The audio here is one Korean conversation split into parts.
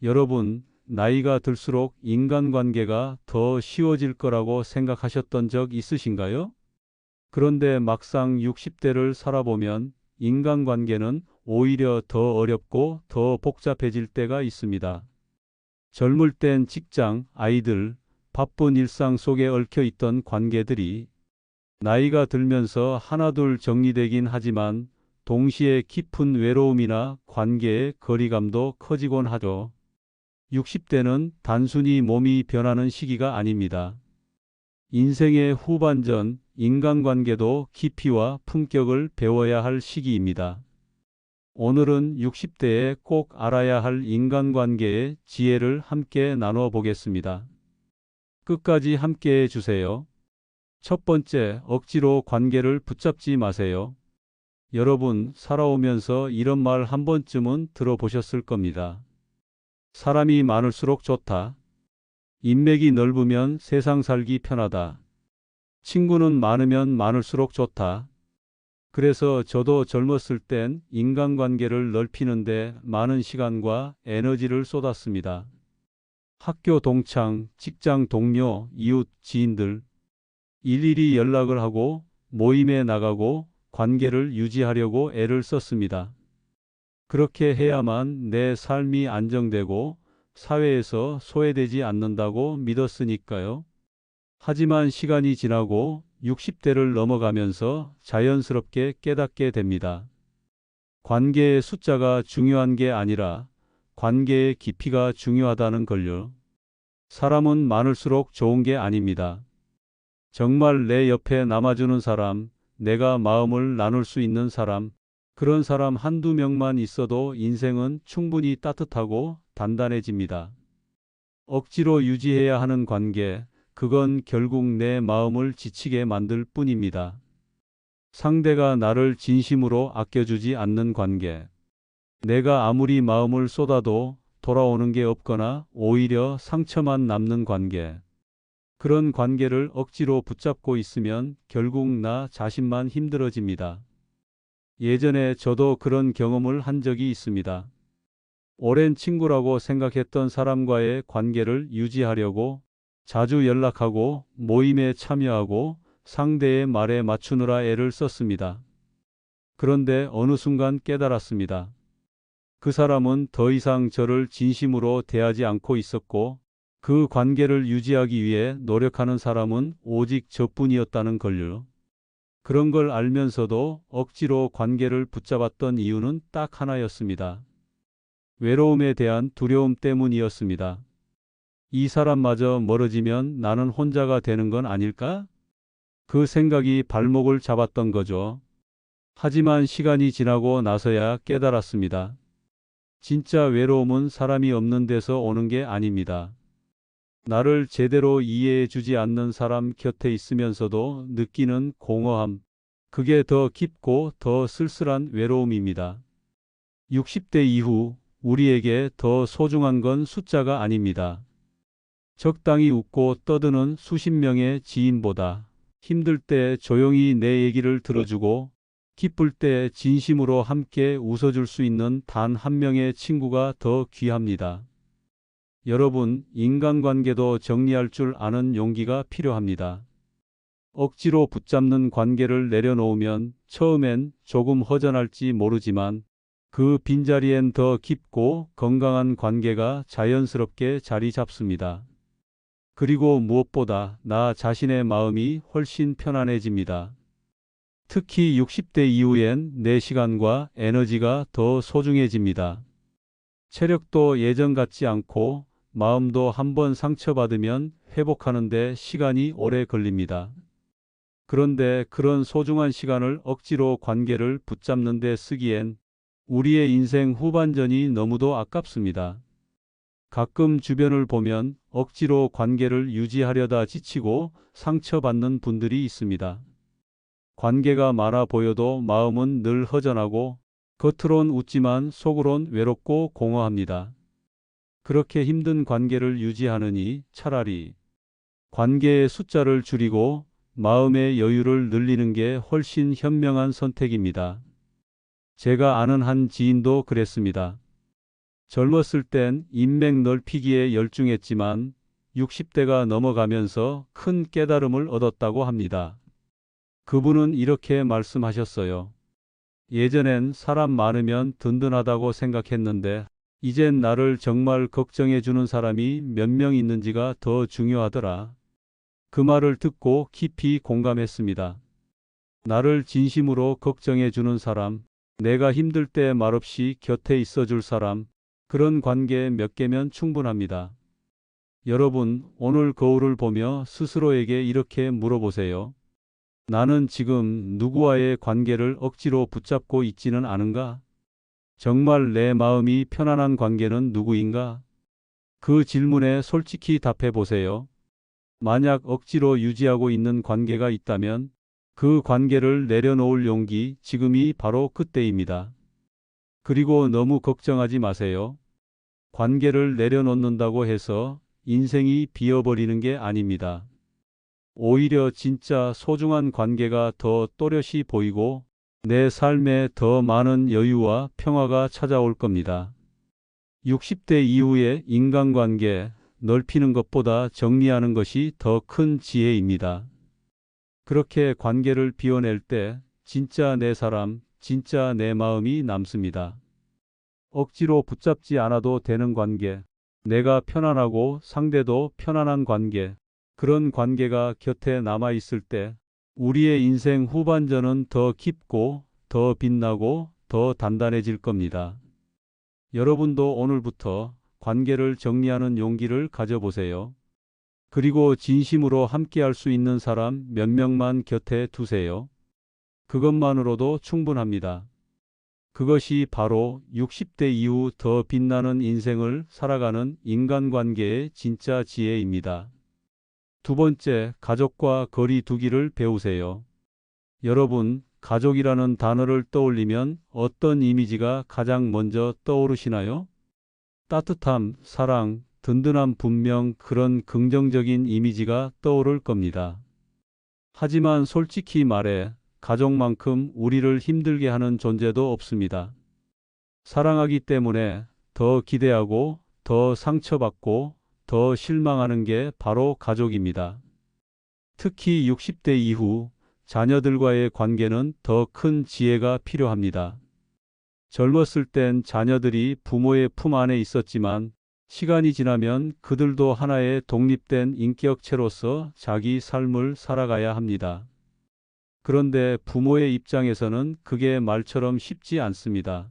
여러분, 나이가 들수록 인간관계가 더 쉬워질 거라고 생각하셨던 적 있으신가요? 그런데 막상 60대를 살아보면 인간관계는 오히려 더 어렵고 더 복잡해질 때가 있습니다. 젊을 땐 직장, 아이들, 바쁜 일상 속에 얽혀 있던 관계들이 나이가 들면서 하나둘 정리되긴 하지만 동시에 깊은 외로움이나 관계의 거리감도 커지곤 하죠. 60대는 단순히 몸이 변하는 시기가 아닙니다. 인생의 후반전, 인간관계도 깊이와 품격을 배워야 할 시기입니다. 오늘은 60대에 꼭 알아야 할 인간관계의 지혜를 함께 나눠 보겠습니다. 끝까지 함께 해주세요. 첫 번째, 억지로 관계를 붙잡지 마세요. 여러분, 살아오면서 이런 말 한 번쯤은 들어보셨을 겁니다. 사람이 많을수록 좋다. 인맥이 넓으면 세상 살기 편하다. 친구는 많으면 많을수록 좋다. 그래서 저도 젊었을 땐 인간관계를 넓히는데 많은 시간과 에너지를 쏟았습니다. 학교 동창, 직장 동료, 이웃, 지인들, 일일이 연락을 하고 모임에 나가고 관계를 유지하려고 애를 썼습니다. 그렇게 해야만 내 삶이 안정되고 사회에서 소외되지 않는다고 믿었으니까요. 하지만 시간이 지나고 60대를 넘어가면서 자연스럽게 깨닫게 됩니다. 관계의 숫자가 중요한 게 아니라 관계의 깊이가 중요하다는 걸요. 사람은 많을수록 좋은 게 아닙니다. 정말 내 옆에 남아주는 사람, 내가 마음을 나눌 수 있는 사람, 그런 사람 한두 명만 있어도 인생은 충분히 따뜻하고 단단해집니다. 억지로 유지해야 하는 관계, 그건 결국 내 마음을 지치게 만들 뿐입니다. 상대가 나를 진심으로 아껴주지 않는 관계, 내가 아무리 마음을 쏟아도 돌아오는 게 없거나 오히려 상처만 남는 관계, 그런 관계를 억지로 붙잡고 있으면 결국 나 자신만 힘들어집니다. 예전에 저도 그런 경험을 한 적이 있습니다. 오랜 친구라고 생각했던 사람과의 관계를 유지하려고 자주 연락하고 모임에 참여하고 상대의 말에 맞추느라 애를 썼습니다. 그런데 어느 순간 깨달았습니다. 그 사람은 더 이상 저를 진심으로 대하지 않고 있었고 그 관계를 유지하기 위해 노력하는 사람은 오직 저뿐이었다는 걸요. 그런 걸 알면서도 억지로 관계를 붙잡았던 이유는 딱 하나였습니다. 외로움에 대한 두려움 때문이었습니다. 이 사람마저 멀어지면 나는 혼자가 되는 건 아닐까? 그 생각이 발목을 잡았던 거죠. 하지만 시간이 지나고 나서야 깨달았습니다. 진짜 외로움은 사람이 없는 데서 오는 게 아닙니다. 나를 제대로 이해해 주지 않는 사람 곁에 있으면서도 느끼는 공허함, 그게 더 깊고 더 쓸쓸한 외로움입니다. 60대 이후 우리에게 더 소중한 건 숫자가 아닙니다. 적당히 웃고 떠드는 수십 명의 지인보다 힘들 때 조용히 내 얘기를 들어주고 기쁠 때 진심으로 함께 웃어줄 수 있는 단 한 명의 친구가 더 귀합니다. 여러분, 인간관계도 정리할 줄 아는 용기가 필요합니다. 억지로 붙잡는 관계를 내려놓으면 처음엔 조금 허전할지 모르지만 그 빈자리엔 더 깊고 건강한 관계가 자연스럽게 자리 잡습니다. 그리고 무엇보다 나 자신의 마음이 훨씬 편안해집니다. 특히 60대 이후엔 내 시간과 에너지가 더 소중해집니다. 체력도 예전 같지 않고 마음도 한번 상처받으면 회복하는데 시간이 오래 걸립니다. 그런데 그런 소중한 시간을 억지로 관계를 붙잡는 데 쓰기엔 우리의 인생 후반전이 너무도 아깝습니다. 가끔 주변을 보면 억지로 관계를 유지하려다 지치고 상처받는 분들이 있습니다. 관계가 많아 보여도 마음은 늘 허전하고 겉으론 웃지만 속으론 외롭고 공허합니다. 그렇게 힘든 관계를 유지하느니 차라리 관계의 숫자를 줄이고 마음의 여유를 늘리는 게 훨씬 현명한 선택입니다. 제가 아는 한 지인도 그랬습니다. 젊었을 땐 인맥 넓히기에 열중했지만 60대가 넘어가면서 큰 깨달음을 얻었다고 합니다. 그분은 이렇게 말씀하셨어요. 예전엔 사람 많으면 든든하다고 생각했는데 이젠 나를 정말 걱정해 주는 사람이 몇 명 있는지가 더 중요하더라. 그 말을 듣고 깊이 공감했습니다. 나를 진심으로 걱정해 주는 사람, 내가 힘들 때 말없이 곁에 있어 줄 사람, 그런 관계 몇 개면 충분합니다. 여러분, 오늘 거울을 보며 스스로에게 이렇게 물어보세요. 나는 지금 누구와의 관계를 억지로 붙잡고 있지는 않은가? 정말 내 마음이 편안한 관계는 누구인가? 그 질문에 솔직히 답해 보세요. 만약 억지로 유지하고 있는 관계가 있다면 그 관계를 내려놓을 용기, 지금이 바로 그때입니다. 그리고 너무 걱정하지 마세요. 관계를 내려놓는다고 해서 인생이 비어버리는 게 아닙니다. 오히려 진짜 소중한 관계가 더 또렷이 보이고 내 삶에 더 많은 여유와 평화가 찾아올 겁니다. 60대 이후의 인간관계 넓히는 것보다 정리하는 것이 더 큰 지혜입니다. 그렇게 관계를 비워낼 때 진짜 내 사람, 진짜 내 마음이 남습니다. 억지로 붙잡지 않아도 되는 관계, 내가 편안하고 상대도 편안한 관계, 그런 관계가 곁에 남아 있을 때 우리의 인생 후반전은 더 깊고 더 빛나고 더 단단해질 겁니다. 여러분도 오늘부터 관계를 정리하는 용기를 가져보세요. 그리고 진심으로 함께할 수 있는 사람 몇 명만 곁에 두세요. 그것만으로도 충분합니다. 그것이 바로 60대 이후 더 빛나는 인생을 살아가는 인간관계의 진짜 지혜입니다. 두 번째, 가족과 거리 두기를 배우세요. 여러분, 가족이라는 단어를 떠올리면 어떤 이미지가 가장 먼저 떠오르시나요? 따뜻함, 사랑, 든든함, 분명 그런 긍정적인 이미지가 떠오를 겁니다. 하지만 솔직히 말해 가족만큼 우리를 힘들게 하는 존재도 없습니다. 사랑하기 때문에 더 기대하고 더 상처받고 더 실망하는 게 바로 가족입니다. 특히 60대 이후 자녀들과의 관계는 더 큰 지혜가 필요합니다. 젊었을 땐 자녀들이 부모의 품 안에 있었지만 시간이 지나면 그들도 하나의 독립된 인격체로서 자기 삶을 살아가야 합니다. 그런데 부모의 입장에서는 그게 말처럼 쉽지 않습니다.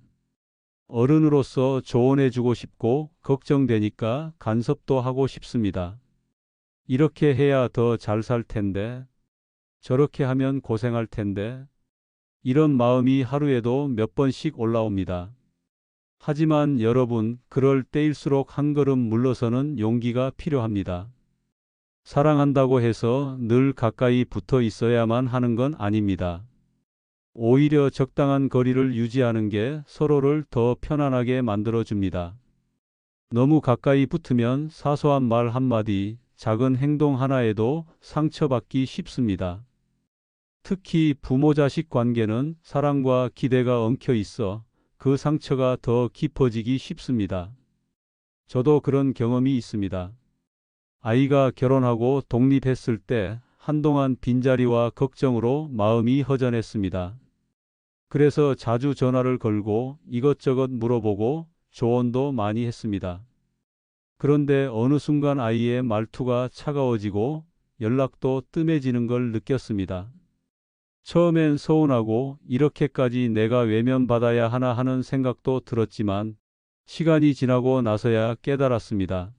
어른으로서 조언해주고 싶고 걱정되니까 간섭도 하고 싶습니다. 이렇게 해야 더 잘 살 텐데, 저렇게 하면 고생할 텐데, 이런 마음이 하루에도 몇 번씩 올라옵니다. 하지만 여러분, 그럴 때일수록 한 걸음 물러서는 용기가 필요합니다. 사랑한다고 해서 늘 가까이 붙어 있어야만 하는 건 아닙니다. 오히려 적당한 거리를 유지하는 게 서로를 더 편안하게 만들어줍니다. 너무 가까이 붙으면 사소한 말 한마디, 작은 행동 하나에도 상처받기 쉽습니다. 특히 부모-자식 관계는 사랑과 기대가 엉켜 있어 그 상처가 더 깊어지기 쉽습니다. 저도 그런 경험이 있습니다. 아이가 결혼하고 독립했을 때 한동안 빈자리와 걱정으로 마음이 허전했습니다. 그래서 자주 전화를 걸고 이것저것 물어보고 조언도 많이 했습니다. 그런데 어느 순간 아이의 말투가 차가워지고 연락도 뜸해지는 걸 느꼈습니다. 처음엔 서운하고 이렇게까지 내가 외면받아야 하나 하는 생각도 들었지만 시간이 지나고 나서야 깨달았습니다.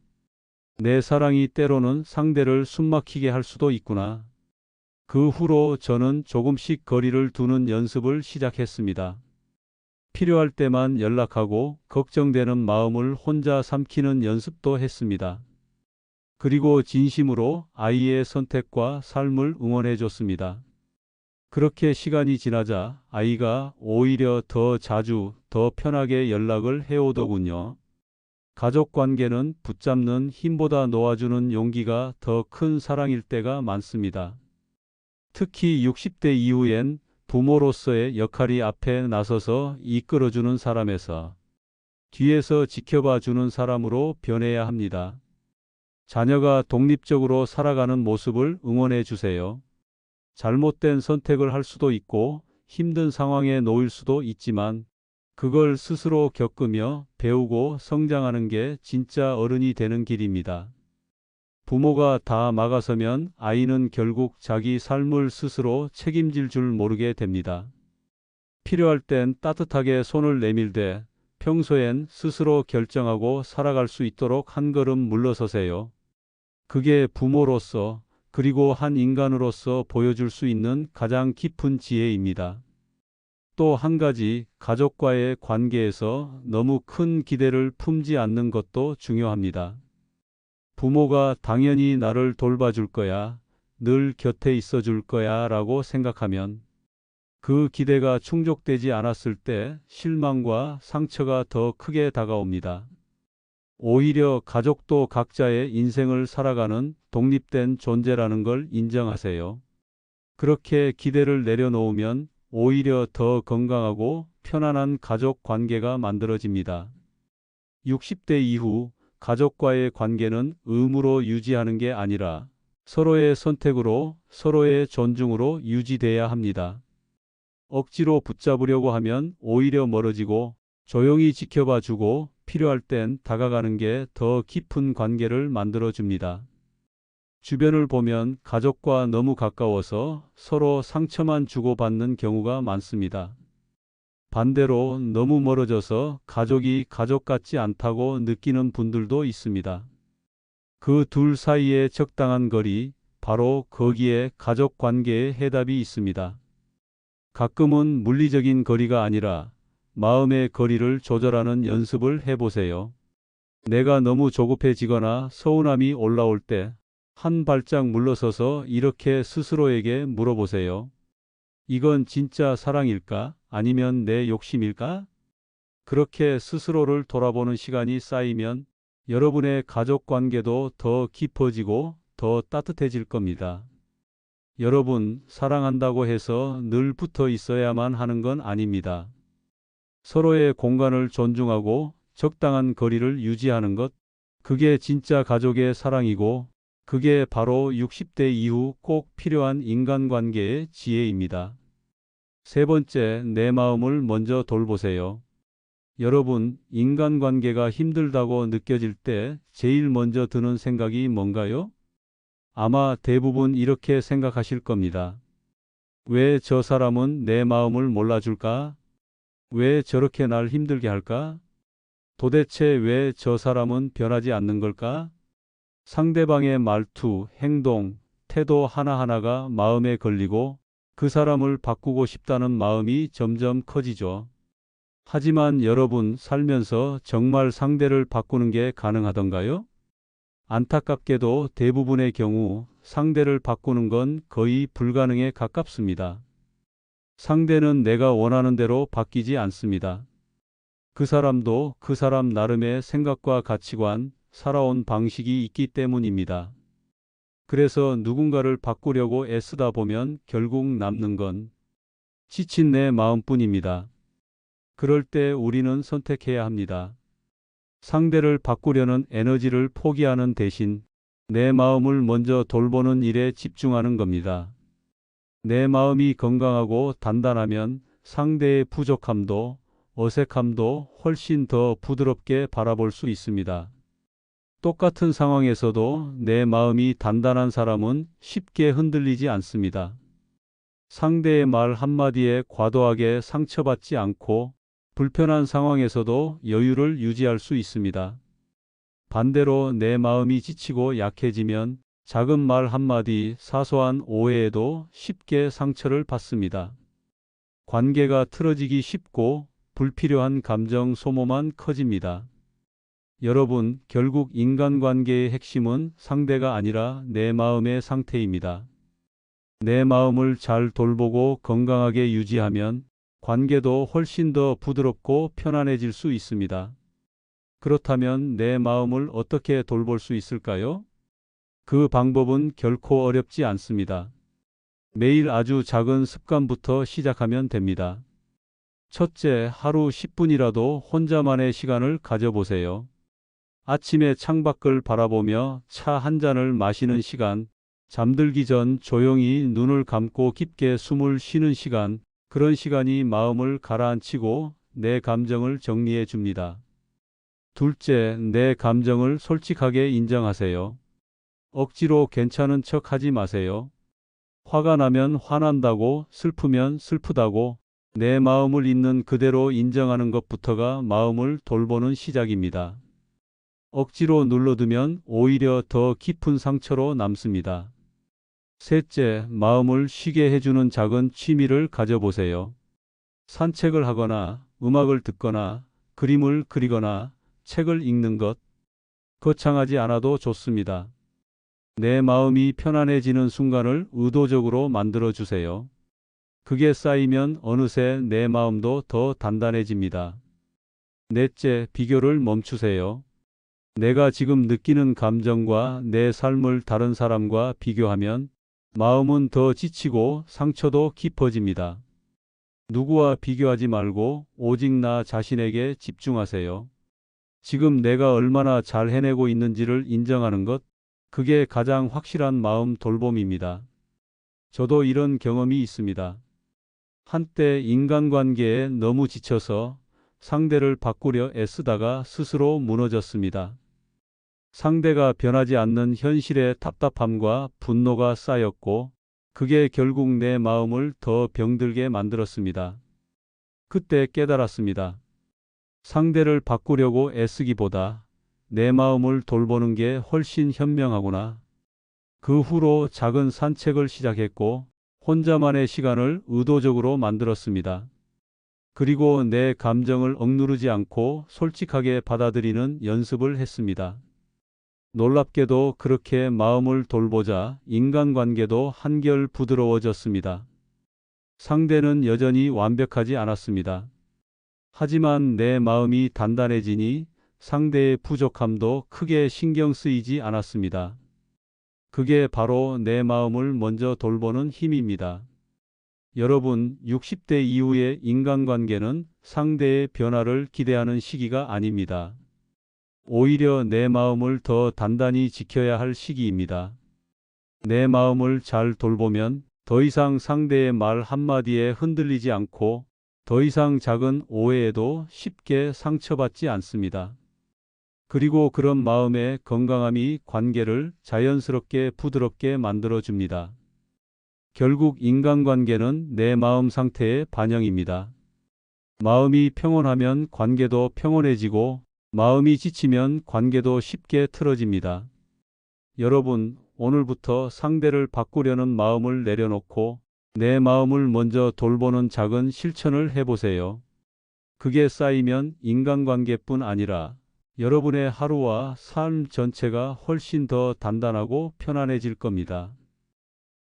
내 사랑이 때로는 상대를 숨막히게 할 수도 있구나. 그 후로 저는 조금씩 거리를 두는 연습을 시작했습니다. 필요할 때만 연락하고 걱정되는 마음을 혼자 삼키는 연습도 했습니다. 그리고 진심으로 아이의 선택과 삶을 응원해 줬습니다. 그렇게 시간이 지나자 아이가 오히려 더 자주, 더 편하게 연락을 해오더군요. 가족 관계는 붙잡는 힘보다 놓아주는 용기가 더 큰 사랑일 때가 많습니다. 특히 60대 이후엔 부모로서의 역할이 앞에 나서서 이끌어주는 사람에서 뒤에서 지켜봐 주는 사람으로 변해야 합니다. 자녀가 독립적으로 살아가는 모습을 응원해 주세요. 잘못된 선택을 할 수도 있고 힘든 상황에 놓일 수도 있지만 그걸 스스로 겪으며 배우고 성장하는 게 진짜 어른이 되는 길입니다. 부모가 다 막아서면 아이는 결국 자기 삶을 스스로 책임질 줄 모르게 됩니다. 필요할 땐 따뜻하게 손을 내밀되 평소엔 스스로 결정하고 살아갈 수 있도록 한 걸음 물러서세요. 그게 부모로서 그리고 한 인간으로서 보여줄 수 있는 가장 깊은 지혜입니다. 또 한 가지, 가족과의 관계에서 너무 큰 기대를 품지 않는 것도 중요합니다. 부모가 당연히 나를 돌봐줄 거야, 늘 곁에 있어 줄 거야 라고 생각하면 그 기대가 충족되지 않았을 때 실망과 상처가 더 크게 다가옵니다. 오히려 가족도 각자의 인생을 살아가는 독립된 존재라는 걸 인정하세요. 그렇게 기대를 내려놓으면 오히려 더 건강하고 편안한 가족 관계가 만들어집니다. 60대 이후 가족과의 관계는 의무로 유지하는 게 아니라 서로의 선택으로, 서로의 존중으로 유지돼야 합니다. 억지로 붙잡으려고 하면 오히려 멀어지고 조용히 지켜봐 주고 필요할 땐 다가가는 게 더 깊은 관계를 만들어줍니다. 주변을 보면 가족과 너무 가까워서 서로 상처만 주고받는 경우가 많습니다. 반대로 너무 멀어져서 가족이 가족 같지 않다고 느끼는 분들도 있습니다. 그 둘 사이의 적당한 거리, 바로 거기에 가족 관계의 해답이 있습니다. 가끔은 물리적인 거리가 아니라 마음의 거리를 조절하는 연습을 해보세요. 내가 너무 조급해지거나 서운함이 올라올 때 한 발짝 물러서서 이렇게 스스로에게 물어보세요. 이건 진짜 사랑일까? 아니면 내 욕심일까? 그렇게 스스로를 돌아보는 시간이 쌓이면 여러분의 가족 관계도 더 깊어지고 더 따뜻해질 겁니다. 여러분, 사랑한다고 해서 늘 붙어 있어야만 하는 건 아닙니다. 서로의 공간을 존중하고 적당한 거리를 유지하는 것, 그게 진짜 가족의 사랑이고, 그게 바로 60대 이후 꼭 필요한 인간관계의 지혜입니다. 세 번째, 내 마음을 먼저 돌보세요. 여러분, 인간관계가 힘들다고 느껴질 때 제일 먼저 드는 생각이 뭔가요? 아마 대부분 이렇게 생각하실 겁니다. 왜 저 사람은 내 마음을 몰라줄까? 왜 저렇게 날 힘들게 할까? 도대체 왜 저 사람은 변하지 않는 걸까? 상대방의 말투, 행동, 태도 하나하나가 마음에 걸리고 그 사람을 바꾸고 싶다는 마음이 점점 커지죠. 하지만 여러분, 살면서 정말 상대를 바꾸는 게 가능하던가요? 안타깝게도 대부분의 경우 상대를 바꾸는 건 거의 불가능에 가깝습니다. 상대는 내가 원하는 대로 바뀌지 않습니다. 그 사람도 그 사람 나름의 생각과 가치관, 살아온 방식이 있기 때문입니다. 그래서 누군가를 바꾸려고 애쓰다 보면 결국 남는 건 지친 내 마음뿐입니다. 그럴 때 우리는 선택해야 합니다. 상대를 바꾸려는 에너지를 포기하는 대신 내 마음을 먼저 돌보는 일에 집중하는 겁니다. 내 마음이 건강하고 단단하면 상대의 부족함도 어색함도 훨씬 더 부드럽게 바라볼 수 있습니다. 똑같은 상황에서도 내 마음이 단단한 사람은 쉽게 흔들리지 않습니다. 상대의 말 한마디에 과도하게 상처받지 않고 불편한 상황에서도 여유를 유지할 수 있습니다. 반대로 내 마음이 지치고 약해지면 작은 말 한마디, 사소한 오해에도 쉽게 상처를 받습니다. 관계가 틀어지기 쉽고 불필요한 감정 소모만 커집니다. 여러분, 결국 인간관계의 핵심은 상대가 아니라 내 마음의 상태입니다. 내 마음을 잘 돌보고 건강하게 유지하면 관계도 훨씬 더 부드럽고 편안해질 수 있습니다. 그렇다면 내 마음을 어떻게 돌볼 수 있을까요? 그 방법은 결코 어렵지 않습니다. 매일 아주 작은 습관부터 시작하면 됩니다. 첫째, 하루 10분이라도 혼자만의 시간을 가져보세요. 아침에 창밖을 바라보며 차 한 잔을 마시는 시간, 잠들기 전 조용히 눈을 감고 깊게 숨을 쉬는 시간, 그런 시간이 마음을 가라앉히고 내 감정을 정리해 줍니다. 둘째, 내 감정을 솔직하게 인정하세요. 억지로 괜찮은 척 하지 마세요. 화가 나면 화난다고, 슬프면 슬프다고, 내 마음을 있는 그대로 인정하는 것부터가 마음을 돌보는 시작입니다. 억지로 눌러두면 오히려 더 깊은 상처로 남습니다. 셋째, 마음을 쉬게 해주는 작은 취미를 가져보세요. 산책을 하거나, 음악을 듣거나, 그림을 그리거나, 책을 읽는 것, 거창하지 않아도 좋습니다. 내 마음이 편안해지는 순간을 의도적으로 만들어 주세요. 그게 쌓이면 어느새 내 마음도 더 단단해집니다. 넷째, 비교를 멈추세요. 내가 지금 느끼는 감정과 내 삶을 다른 사람과 비교하면 마음은 더 지치고 상처도 깊어집니다. 누구와 비교하지 말고 오직 나 자신에게 집중하세요. 지금 내가 얼마나 잘 해내고 있는지를 인정하는 것, 그게 가장 확실한 마음 돌봄입니다. 저도 이런 경험이 있습니다. 한때 인간관계에 너무 지쳐서 상대를 바꾸려 애쓰다가 스스로 무너졌습니다. 상대가 변하지 않는 현실의 답답함과 분노가 쌓였고, 그게 결국 내 마음을 더 병들게 만들었습니다. 그때 깨달았습니다. 상대를 바꾸려고 애쓰기보다 내 마음을 돌보는 게 훨씬 현명하구나. 그 후로 작은 산책을 시작했고, 혼자만의 시간을 의도적으로 만들었습니다. 그리고 내 감정을 억누르지 않고 솔직하게 받아들이는 연습을 했습니다. 놀랍게도 그렇게 마음을 돌보자 인간관계도 한결 부드러워졌습니다. 상대는 여전히 완벽하지 않았습니다. 하지만 내 마음이 단단해지니 상대의 부족함도 크게 신경 쓰이지 않았습니다. 그게 바로 내 마음을 먼저 돌보는 힘입니다. 여러분, 60대 이후의 인간관계는 상대의 변화를 기대하는 시기가 아닙니다. 오히려 내 마음을 더 단단히 지켜야 할 시기입니다. 내 마음을 잘 돌보면 더 이상 상대의 말 한마디에 흔들리지 않고 더 이상 작은 오해에도 쉽게 상처받지 않습니다. 그리고 그런 마음의 건강함이 관계를 자연스럽게 부드럽게 만들어줍니다. 결국 인간관계는 내 마음 상태의 반영입니다. 마음이 평온하면 관계도 평온해지고 마음이 지치면 관계도 쉽게 틀어집니다. 여러분, 오늘부터 상대를 바꾸려는 마음을 내려놓고 내 마음을 먼저 돌보는 작은 실천을 해보세요. 그게 쌓이면 인간관계뿐 아니라 여러분의 하루와 삶 전체가 훨씬 더 단단하고 편안해질 겁니다.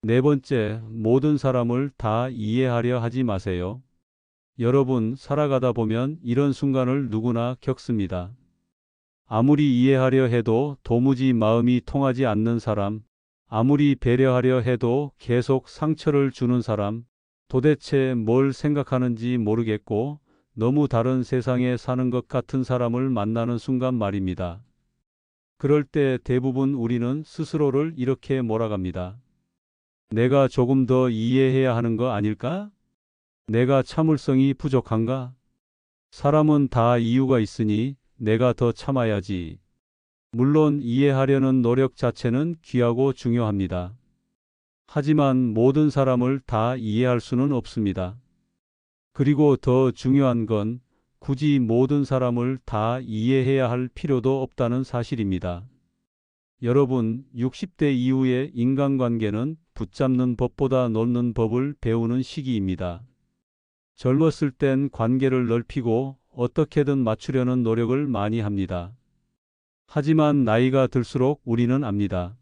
네 번째, 모든 사람을 다 이해하려 하지 마세요. 여러분, 살아가다 보면 이런 순간을 누구나 겪습니다. 아무리 이해하려 해도 도무지 마음이 통하지 않는 사람, 아무리 배려하려 해도 계속 상처를 주는 사람, 도대체 뭘 생각하는지 모르겠고 너무 다른 세상에 사는 것 같은 사람을 만나는 순간 말입니다. 그럴 때 대부분 우리는 스스로를 이렇게 몰아갑니다. 내가 조금 더 이해해야 하는 거 아닐까? 내가 참을성이 부족한가? 사람은 다 이유가 있으니 내가 더 참아야지. 물론 이해하려는 노력 자체는 귀하고 중요합니다. 하지만 모든 사람을 다 이해할 수는 없습니다. 그리고 더 중요한 건 굳이 모든 사람을 다 이해해야 할 필요도 없다는 사실입니다. 여러분, 60대 이후의 인간관계는 붙잡는 법보다 놓는 법을 배우는 시기입니다. 젊었을 땐 관계를 넓히고 어떻게든 맞추려는 노력을 많이 합니다. 하지만 나이가 들수록 우리는 압니다.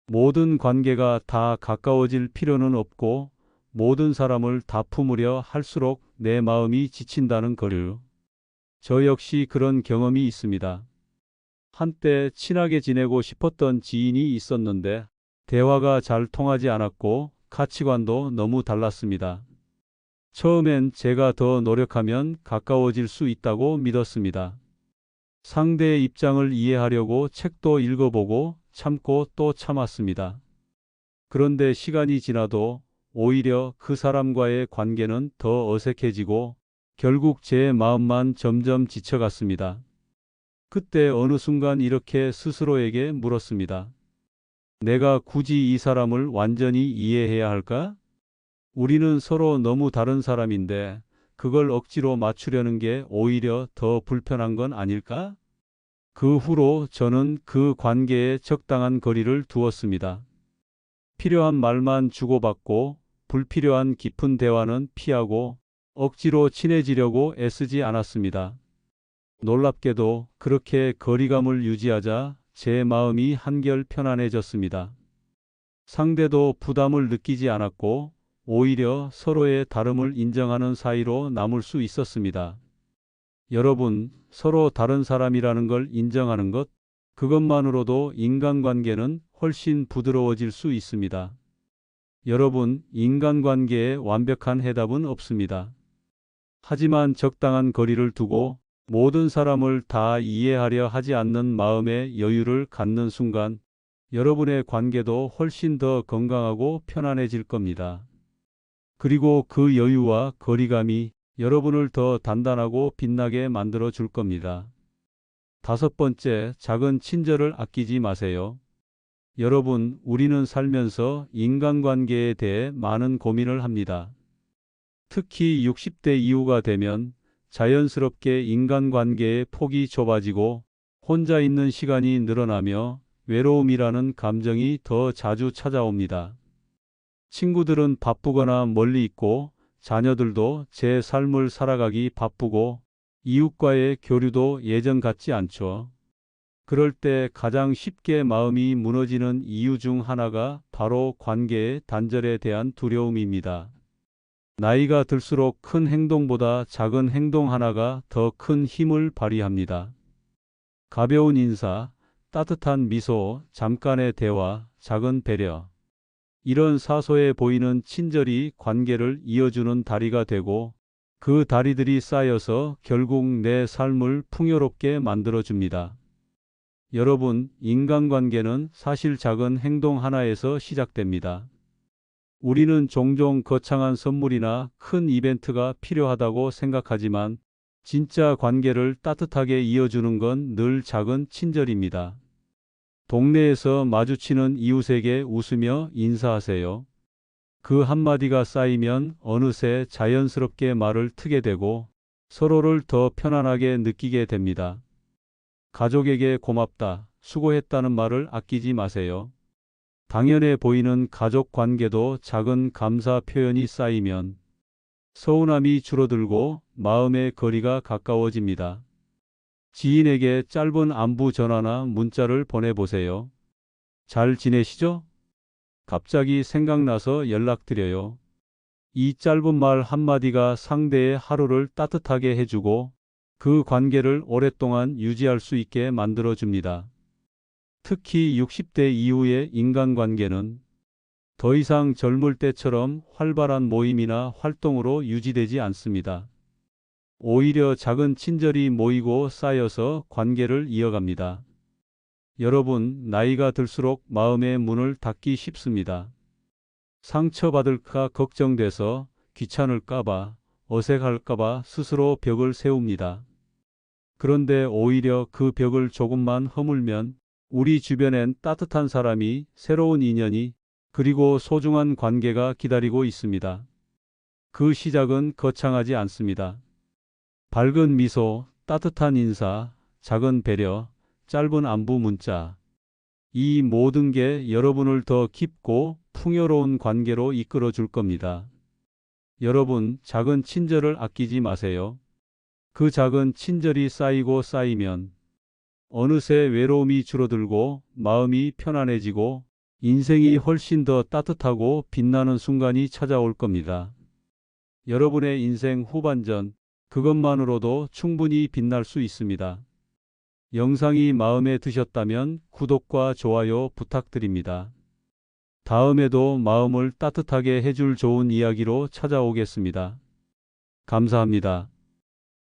모든 관계가 다 가까워질 필요는 없고 모든 사람을 다 품으려 할수록 내 마음이 지친다는 거를. 저 역시 그런 경험이 있습니다. 한때 친하게 지내고 싶었던 지인이 있었는데 대화가 잘 통하지 않았고 가치관도 너무 달랐습니다. 처음엔 제가 더 노력하면 가까워질 수 있다고 믿었습니다. 상대의 입장을 이해하려고 책도 읽어보고 참고 또 참았습니다. 그런데 시간이 지나도 오히려 그 사람과의 관계는 더 어색해지고 결국 제 마음만 점점 지쳐갔습니다. 그때 어느 순간 이렇게 스스로에게 물었습니다. 내가 굳이 이 사람을 완전히 이해해야 할까? 우리는 서로 너무 다른 사람인데 그걸 억지로 맞추려는 게 오히려 더 불편한 건 아닐까? 그 후로 저는 그 관계에 적당한 거리를 두었습니다. 필요한 말만 주고받고 불필요한 깊은 대화는 피하고 억지로 친해지려고 애쓰지 않았습니다. 놀랍게도 그렇게 거리감을 유지하자 제 마음이 한결 편안해졌습니다. 상대도 부담을 느끼지 않았고 오히려 서로의 다름을 인정하는 사이로 남을 수 있었습니다. 여러분, 서로 다른 사람이라는 걸 인정하는 것, 그것만으로도 인간관계는 훨씬 부드러워질 수 있습니다. 여러분, 인간관계에 완벽한 해답은 없습니다. 하지만 적당한 거리를 두고 모든 사람을 다 이해하려 하지 않는 마음의 여유를 갖는 순간 여러분의 관계도 훨씬 더 건강하고 편안해질 겁니다. 그리고 그 여유와 거리감이 여러분을 더 단단하고 빛나게 만들어 줄 겁니다. 다섯 번째, 작은 친절을 아끼지 마세요. 여러분, 우리는 살면서 인간관계에 대해 많은 고민을 합니다. 특히 60대 이후가 되면 자연스럽게 인간관계의 폭이 좁아지고 혼자 있는 시간이 늘어나며 외로움이라는 감정이 더 자주 찾아옵니다. 친구들은 바쁘거나 멀리 있고 자녀들도 제 삶을 살아가기 바쁘고 이웃과의 교류도 예전 같지 않죠. 그럴 때 가장 쉽게 마음이 무너지는 이유 중 하나가 바로 관계의 단절에 대한 두려움입니다. 나이가 들수록 큰 행동보다 작은 행동 하나가 더 큰 힘을 발휘합니다. 가벼운 인사, 따뜻한 미소, 잠깐의 대화, 작은 배려. 이런 사소해 보이는 친절이 관계를 이어주는 다리가 되고 그 다리들이 쌓여서 결국 내 삶을 풍요롭게 만들어줍니다. 여러분, 인간관계는 사실 작은 행동 하나에서 시작됩니다. 우리는 종종 거창한 선물이나 큰 이벤트가 필요하다고 생각하지만 진짜 관계를 따뜻하게 이어주는 건 늘 작은 친절입니다. 동네에서 마주치는 이웃에게 웃으며 인사하세요. 그 한마디가 쌓이면 어느새 자연스럽게 말을 트게 되고 서로를 더 편안하게 느끼게 됩니다. 가족에게 고맙다, 수고했다는 말을 아끼지 마세요. 당연해 보이는 가족 관계도 작은 감사 표현이 쌓이면 서운함이 줄어들고 마음의 거리가 가까워집니다. 지인에게 짧은 안부 전화나 문자를 보내보세요. 잘 지내시죠? 갑자기 생각나서 연락드려요. 이 짧은 말 한마디가 상대의 하루를 따뜻하게 해주고 그 관계를 오랫동안 유지할 수 있게 만들어줍니다. 특히 60대 이후의 인간관계는 더 이상 젊을 때처럼 활발한 모임이나 활동으로 유지되지 않습니다. 오히려 작은 친절이 모이고 쌓여서 관계를 이어갑니다. 여러분, 나이가 들수록 마음의 문을 닫기 쉽습니다. 상처받을까 걱정돼서 귀찮을까봐, 어색할까봐 스스로 벽을 세웁니다. 그런데 오히려 그 벽을 조금만 허물면 우리 주변엔 따뜻한 사람이, 새로운 인연이, 그리고 소중한 관계가 기다리고 있습니다. 그 시작은 거창하지 않습니다. 밝은 미소, 따뜻한 인사, 작은 배려, 짧은 안부 문자. 이 모든 게 여러분을 더 깊고 풍요로운 관계로 이끌어 줄 겁니다. 여러분, 작은 친절을 아끼지 마세요. 그 작은 친절이 쌓이고 쌓이면 어느새 외로움이 줄어들고 마음이 편안해지고 인생이 훨씬 더 따뜻하고 빛나는 순간이 찾아올 겁니다. 여러분의 인생 후반전, 그것만으로도 충분히 빛날 수 있습니다. 영상이 마음에 드셨다면 구독과 좋아요 부탁드립니다. 다음에도 마음을 따뜻하게 해줄 좋은 이야기로 찾아오겠습니다. 감사합니다.